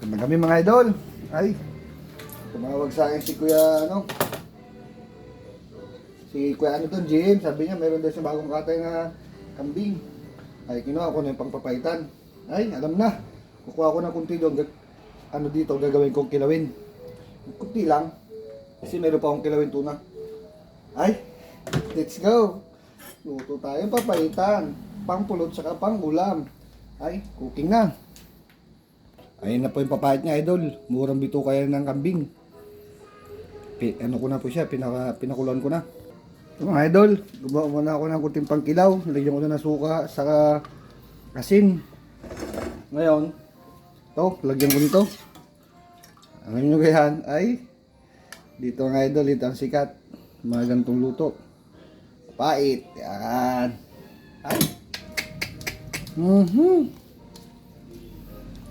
Kami mga idol. Ay, tumawag sa akin si Kuya si Kuya Jim. Sabi niya meron daw siya bagong katay na kambing. Ay, kinuha ko na yung pangpapaitan. Ay, alam na. Kukuha ko ng kunti doon. Dito, gagawin kong kilawin. Kunti lang. Kasi meron pa akong kilawin tuna. Ay, let's go. Luto tayo papaitan. Pangpulot saka pang ulam. Ay, cooking na. Ayun na po yung papait niya, idol. Murang bito kaya ng kambing. Ano ko na po siya, pinakulan ko na. Ito mga idol, gumawa muna ako ng kunting pangkilaw. Lagyan ko na ng suka, saka asin. Ngayon, ito, lagyan ko nito. Alam nyo gayan, ay, dito mga idol, ito ang sikat. Mga ganitong luto. Pait, yan. Ay.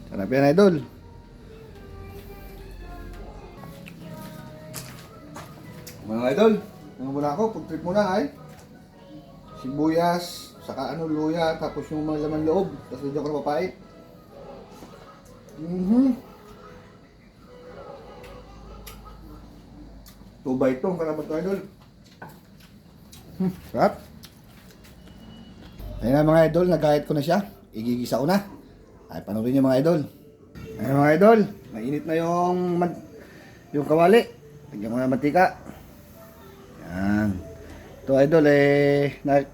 Sarap yan, idol. Mga idol, ano muna ako, pag-trip muna ay sibuyas, saka luya, tapos yung mga laman loob, tapos medyo ko na papait. Tubay ito, karabat ko, idol. Sarap. Ayun na mga idol, nagahit ko na siya. Igigisa ko na. Ay, panoorin niyo mga idol. Ayun mga idol, mainit na yung kawali. Lagyan ko na mantika. Yan. Ito idol,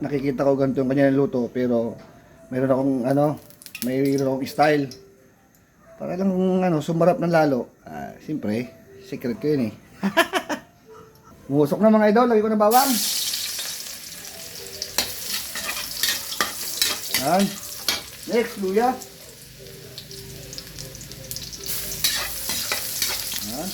nakikita ko ganito yung kanyang luto, pero mayroon akong style. Para lang sumarap ng lalo. Siyempre, secret ko yun eh. Musok na mga idol, lagyan ko na bawang. Yan. Next, luya. Yan.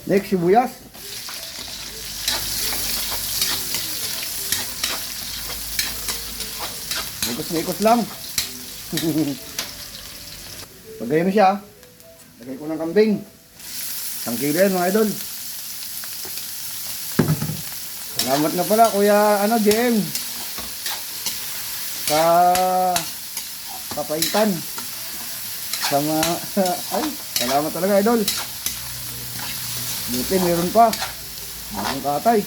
Next, sibuyas. Ikos lang. Pag ganyan na siya, lagay ko ng kambing. Ang kilo yan mga idol. Salamat na pala Kuya JM sa papaitan. Ay, salamat talaga idol. Buti meron pa. Bakong katay.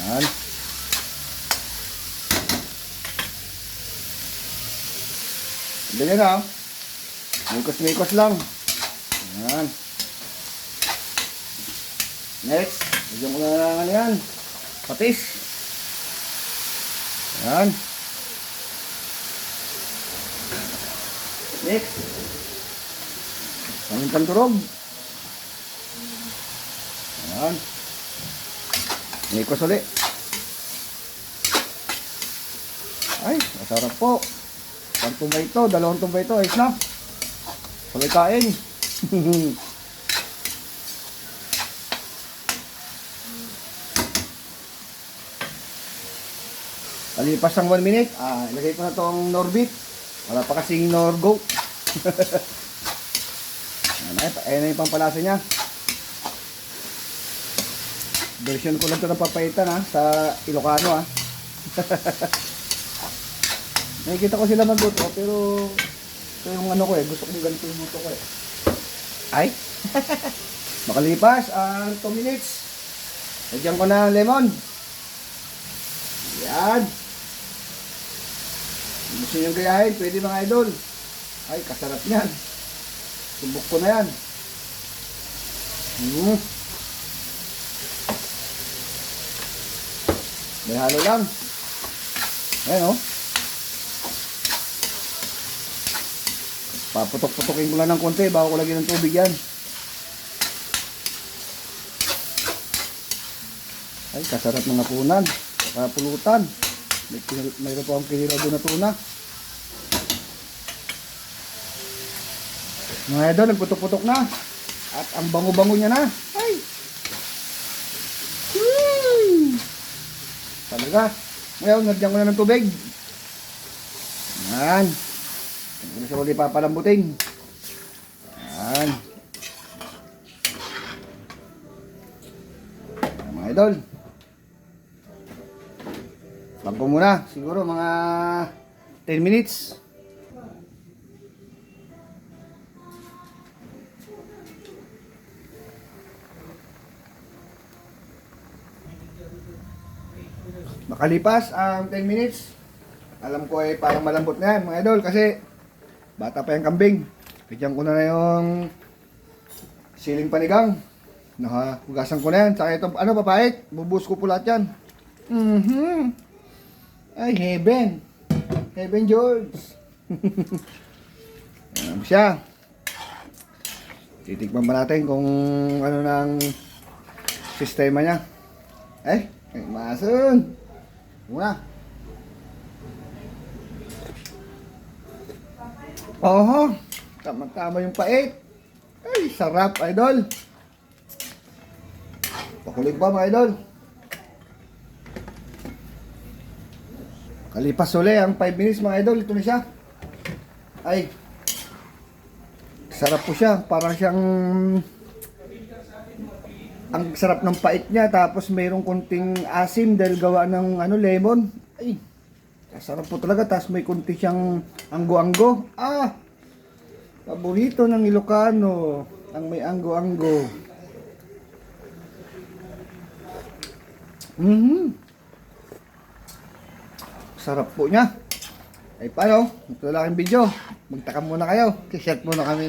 Ayan. Ganyan na. Mikos lang. Ayan. Next, lagyan ko na yan. Patis. Ayan. Next, pamintang turog. Ayan. Mikos ulit. Ay, masarap po. Isang tumbay ito, dalawang tumbay ito. Ayos na. Sabay kain. Kalipas ng 1 minute, ilagay ko na itong Norbit. Wala pa kasing Norgo. Ayan na yung pampalasa niya. Version ko lang ito ng papaitan sa Ilocano Nakikita ko sila magluto pero ito yung gusto ko ganito yung luto ko Ay! Makalipas ang 2 minutes. Lagyan ko na ng lemon. Yan. Gusto nyo gayahin, pwede mga idol. Ay, kasarap yan. Subok ko na yan. May halo lang. Ayan Paputok-putokin ko lang ng konti bago ko lagyan ng tubig yan. Ay, kasarap mga punan. Pulutan. Mayroon pa akong kiniraw doon na tuna. Mga idol, nagputok-putok na. At ang bango-bango niya na. Ay! Talaga. Ngayon, nagyan ko na ng tubig. Yan. Hindi siya ulit papalambutin. Yan. idol. Bangko muna, siguro mga 10 minutes. Makalipas ang 10 minutes, alam ko ay parang malambot na yan mga idol kasi bata pa yung kambing. Bigyan ko na yung siling panigang. Nakahugasan ko na yan. Saka ito, ano papait? Bubuhos ko po lahat yan. Ay, heaven. Heaven George. Ayan siya. Titikman pa natin kung ano nang sistema niya. Ay masun. Muna. Oho, tama-tama yung pait. Ay, sarap, idol. Pakulig ba, mga idol? Kalipas uli ang 5 minutes, mga idol. Ito na siya. Ay, sarap po siya. Parang siyang ang sarap ng pait niya, tapos mayroong konting asim dahil gawa ng ano, lemon. Ay, sarap po talaga. Tapos may konti siyang anggo-anggo. Ah, paborito ng Ilocano ang may anggo-anggo. Sarap po niya. Ay paano? Ito lang ang video. Magtaka muna kayo. T-shirt muna kami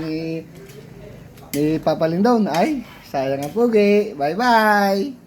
ni Papa Lindon. Ay, sayang ang pugi. Bye bye.